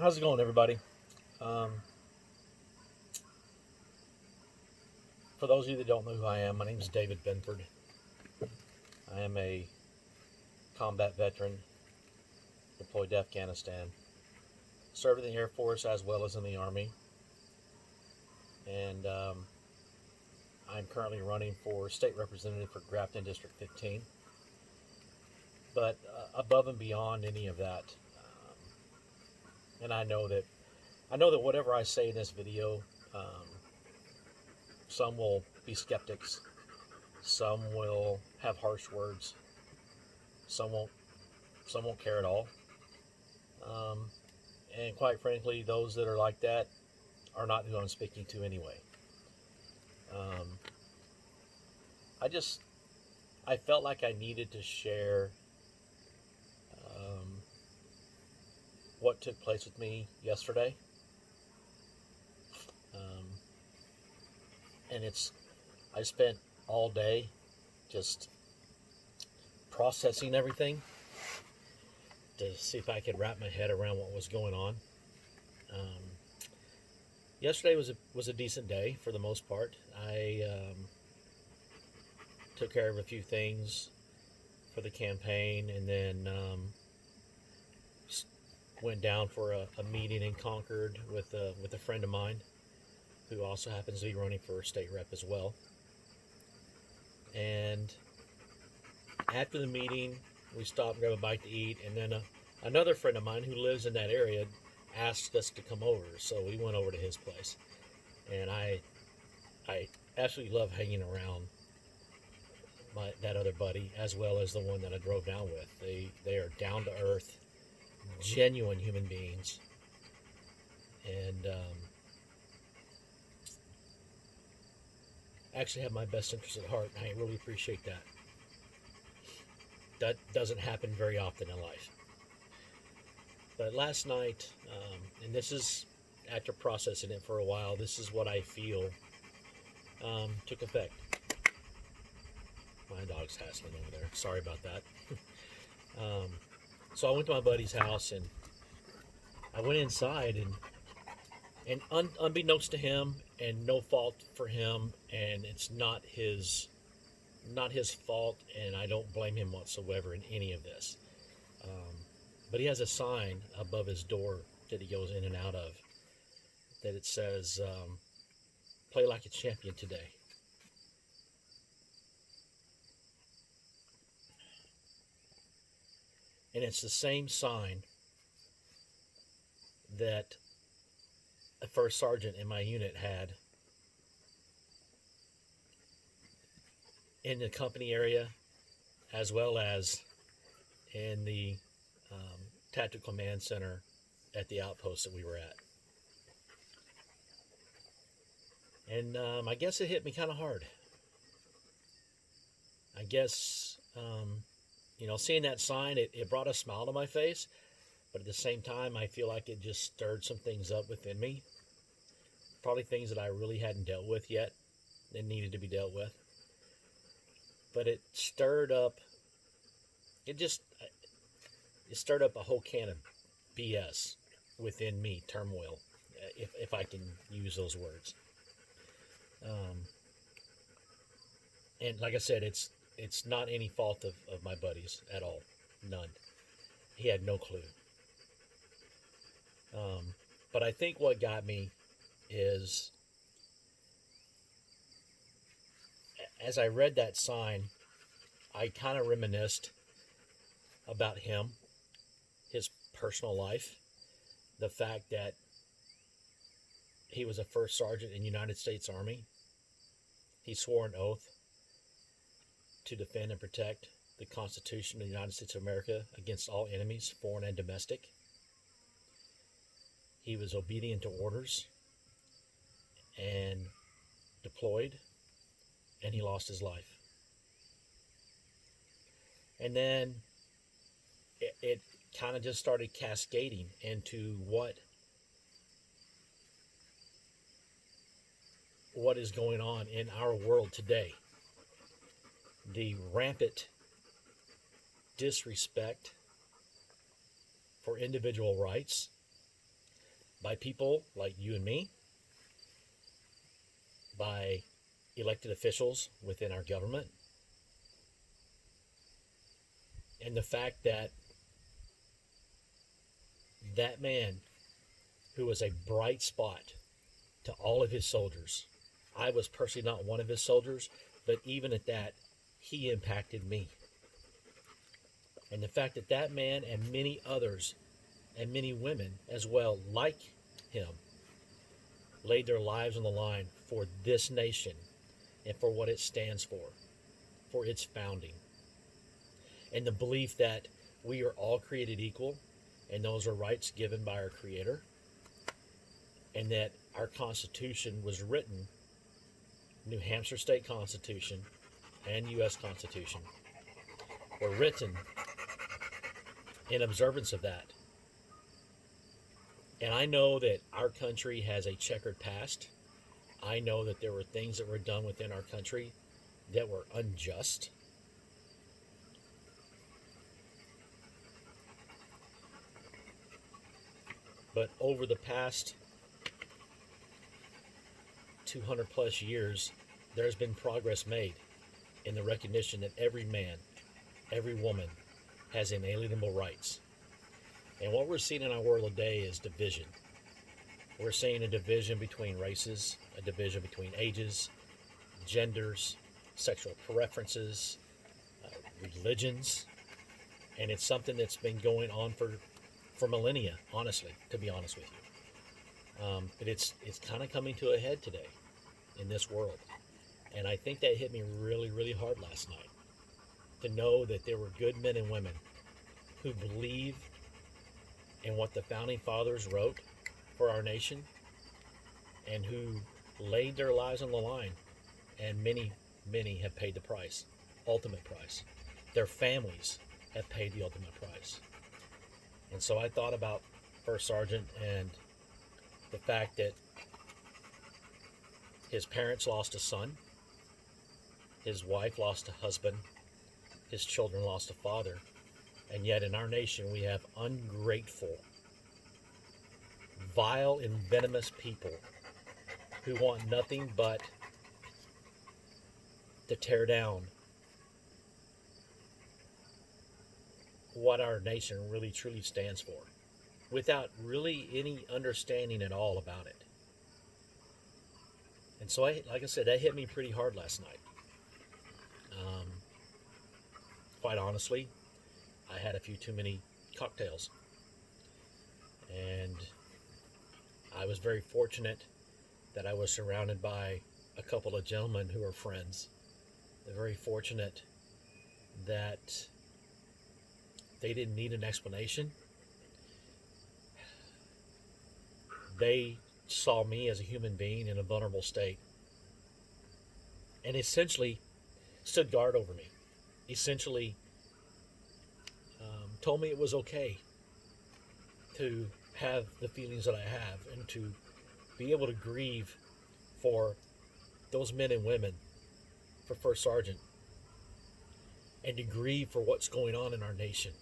How's it going, everybody? Um, for those of you that don't know who I am, my name is David Benford. I am a combat veteran deployed to Afghanistan, served in the Air Force as well as in the Army, and I'm currently running for state representative for Grafton District 15. But above and beyond any of that, and I know that whatever I say in this video, um, some will be skeptics, some will have harsh words, some won't, some won't care at all. Um, and quite frankly, those that are like that are not who I'm speaking to anyway. Um, I just I felt like I needed to share um, what took place with me yesterday, um, and it's I spent all day just processing everything to see if I could wrap my head around what was going on. Um, Yesterday was a decent day for the most part. I took care of a few things for the campaign, and then went down for a meeting in Concord with a friend of mine who also happens to be running for state rep as well. And after the meeting, we stopped and grabbed a bite to eat, and then another friend of mine who lives in that area asked us to come over, so we went over to his place. And I absolutely love hanging around that other buddy as well as the one that I drove down with. They are down to earth, genuine human beings, and actually have my best interest at heart, and I really appreciate that. That doesn't happen very often in life. But last night, and this is after processing it for a while, this is what I feel took effect. My dog's hassling over there. Sorry about that. um, so I went to my buddy's house and I went inside and unbeknownst to him, and no fault for him, and it's not his fault, and I don't blame him whatsoever in any of this. Um, but he has a sign above his door that he goes in and out of that it says, "Play like a champion today." And it's the same sign that a first sergeant in my unit had in the company area, as well as in the um, tactical command center at the outpost that we were at. And I guess it hit me kind of hard. I guess, seeing that sign, it brought a smile to my face, but at the same time, I feel like it just stirred some things up within me. Probably things that I really hadn't dealt with yet that needed to be dealt with. But it just, it stirred up a whole can of BS within me, turmoil, if I can use those words. Um, and like I said, it's not any fault of my buddies at all, none. He had no clue. Um, but I think what got me is as I read that sign, I kind of reminisced about him, his personal life, the fact that he was a first sergeant in the United States Army. He swore an oath to defend and protect the Constitution of the United States of America against all enemies, foreign and domestic. He was obedient to orders and deployed, and he lost his life. And then it kind of just started cascading into what is going on in our world today. The rampant disrespect for individual rights, by people like you and me, by elected officials within our government, and the fact that that man who was a bright spot to all of his soldiers, I was personally not one of his soldiers, but even at that, he impacted me. And the fact that that man and many others and many women as well like him laid their lives on the line for this nation and for what it stands for its founding. And the belief that we are all created equal and those are rights given by our Creator, and that our Constitution was written, New Hampshire State Constitution and U.S. Constitution, were written in observance of that. And I know that our country has a checkered past. I know that there were things that were done within our country that were unjust. But over the past 200 plus years, there's been progress made in the recognition that every man, every woman has inalienable rights. And what we're seeing in our world today is division. We're seeing a division between races, a division between ages, genders, sexual preferences, religions, and it's something that's been going on for millennia, honestly, to be honest with you. But it's kind of coming to a head today in this world. And I think that hit me really, really hard last night, to know that there were good men and women who believe in what the founding fathers wrote for our nation and who laid their lives on the line. And many, many have paid the price, ultimate price. Their families have paid the ultimate price. And so I thought about First Sergeant and the fact that his parents lost a son, his wife lost a husband, his children lost a father, and yet in our nation we have ungrateful, vile, and venomous people who want nothing but to tear down what our nation really truly stands for without really any understanding at all about it. And so, like I said, that hit me pretty hard last night. Quite honestly, I had a few too many cocktails. And I was very fortunate that I was surrounded by a couple of gentlemen who are friends. They're very fortunate that they didn't need an explanation. They saw me as a human being in a vulnerable state and essentially stood guard over me. Essentially told me it was okay to have the feelings that I have and to be able to grieve for those men and women, for First Sergeant, and to grieve for what's going on in our nation.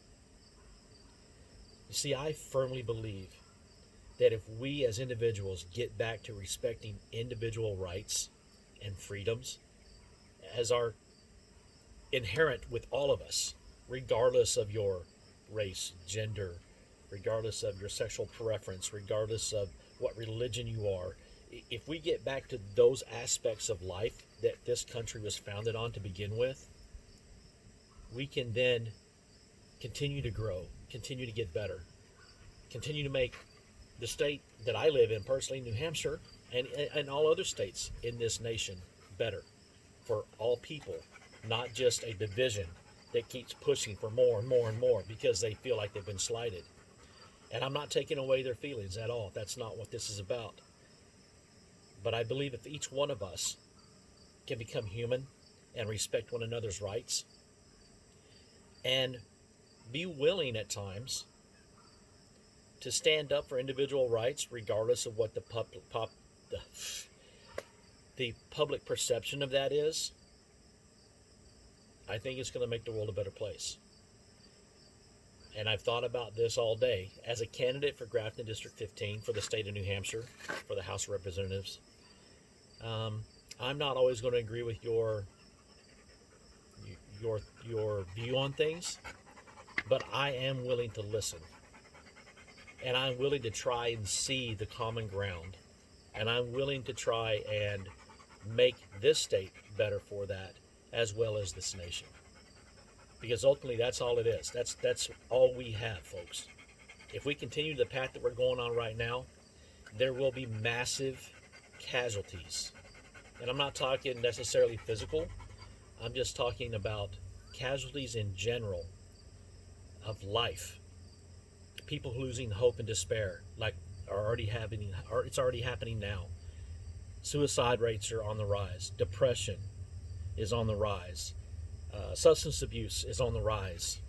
You see, I firmly believe that if we as individuals get back to respecting individual rights and freedoms as are inherent with all of us, regardless of your race, gender, regardless of your sexual preference, regardless of what religion you are, if we get back to those aspects of life that this country was founded on to begin with, we can then continue to grow, continue to get better, continue to make the state that I live in personally, New Hampshire, and all other states in this nation better for all people, not just a division that keeps pushing for more and more and more because they feel like they've been slighted. And I'm not taking away their feelings at all. That's not what this is about. But I believe if each one of us can become human and respect one another's rights and be willing at times to stand up for individual rights regardless of what the public perception of that is, I think it's going to make the world a better place. and I've thought about this all day, as a candidate for Grafton District 15 for the state of New Hampshire, for the House of Representatives, I'm not always going to agree with your view on things, but I am willing to listen. And I'm willing to try and see the common ground. And I'm willing to try and make this state better for that, as well as this nation. Because ultimately, that's all it is. That's all we have, folks. If we continue the path that we're going on right now, there will be massive casualties. And I'm not talking necessarily physical. I'm just talking about casualties in general of life. People losing hope and despair, like it's already happening now. Suicide rates are on the rise. Depression is on the rise. Substance abuse is on the rise.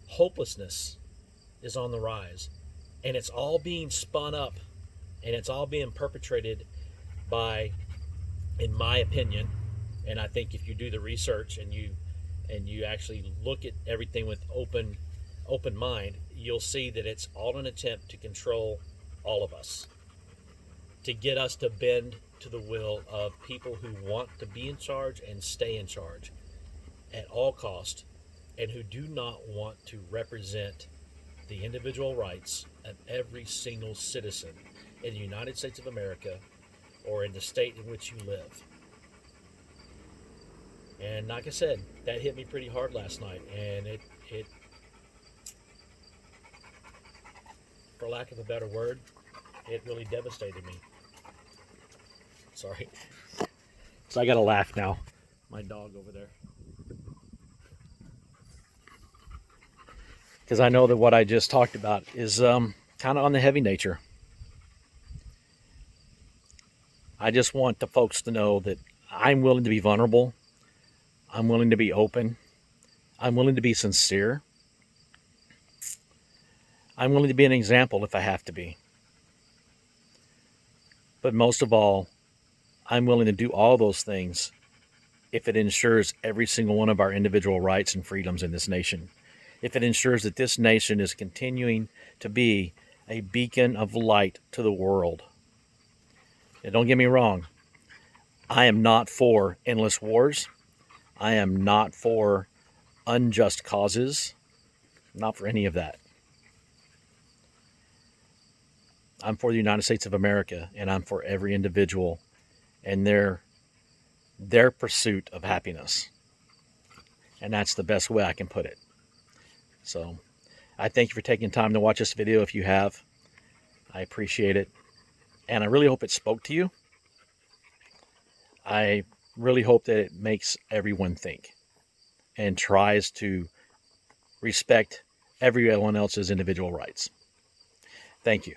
Hopelessness is on the rise. And it's all being spun up, and it's all being perpetrated by, in my opinion, and I think if you do the research and you actually look at everything with open mind, you'll see that it's all an attempt to control all of us, to get us to bend to the will of people who want to be in charge and stay in charge at all cost, and who do not want to represent the individual rights of every single citizen in the United States of America or in the state in which you live. And like I said, that hit me pretty hard last night, and it for lack of a better word, it really devastated me. Sorry. So I gotta laugh now. My dog over there. Because I know that what I just talked about is kind of on the heavy nature. I just want the folks to know that I'm willing to be vulnerable. I'm willing to be open. I'm willing to be sincere. I'm willing to be an example if I have to be. But most of all, I'm willing to do all those things if it ensures every single one of our individual rights and freedoms in this nation. If it ensures that this nation is continuing to be a beacon of light to the world. And don't get me wrong, I am not for endless wars. I am not for unjust causes. Not for any of that. I'm for the United States of America, and I'm for every individual and their pursuit of happiness. And that's the best way I can put it. So I thank you for taking time to watch this video if you have. I appreciate it. And I really hope it spoke to you. I really hope that it makes everyone think and tries to respect everyone else's individual rights. Thank you.